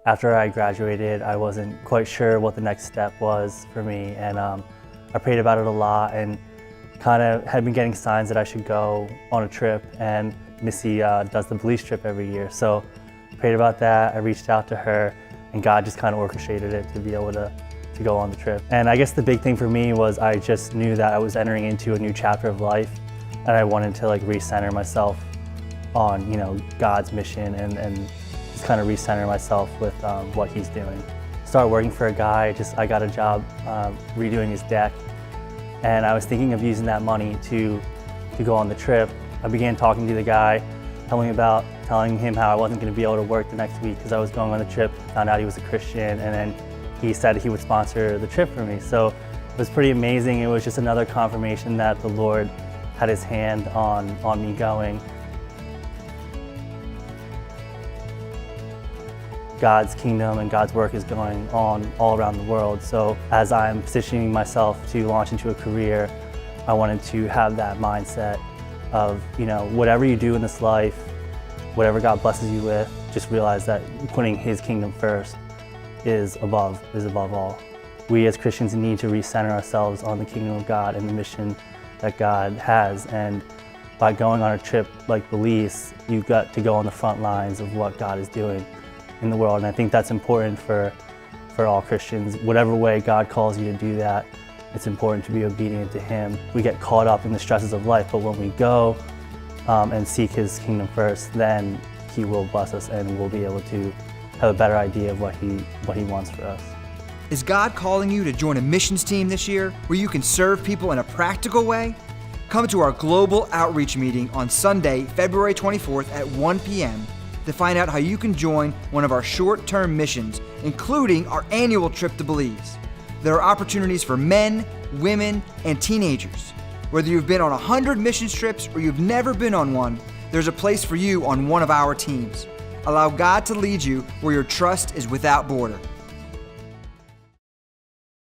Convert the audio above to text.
After I graduated, I wasn't quite sure what the next step was for me, and I prayed about it a lot and kind of had been getting signs that I should go on a trip, and Missy does the Belize trip every year. So I prayed about that, I reached out to her, and God just kind of orchestrated it to be able to go on the trip. And I guess the big thing for me was I just knew that I was entering into a new chapter of life, and I wanted to recenter myself on God's mission and just kind of recenter myself with what He's doing. Started working for a guy, I got a job redoing his deck, and I was thinking of using that money to go on the trip. I began talking to the guy, telling him how I wasn't going to be able to work the next week because I was going on the trip. Found out he was a Christian, and then he said he would sponsor the trip for me. So it was pretty amazing. It was just another confirmation that the Lord had His hand on me going. God's kingdom and God's work is going on all around the world. So as I'm positioning myself to launch into a career, I wanted to have that mindset of, whatever you do in this life, whatever God blesses you with, just realize that putting His kingdom first is above all. We as Christians need to recenter ourselves on the kingdom of God and the mission that God has. And by going on a trip like Belize, you've got to go on the front lines of what God is doing in the world. And I think that's important for all Christians. Whatever way God calls you to do that, it's important to be obedient to Him. We get caught up in the stresses of life, but when we go and seek His kingdom first, then He will bless us and we'll be able to have a better idea of what He wants for us. Is God calling you to join a missions team this year where you can serve people in a practical way? Come to our global outreach meeting on Sunday, February 24th at 1 p.m. to find out how you can join one of our short-term missions, including our annual trip to Belize. There are opportunities for men, women, and teenagers. Whether you've been on 100 missions trips or you've never been on one, there's a place for you on one of our teams. Allow God to lead you where your trust is without border.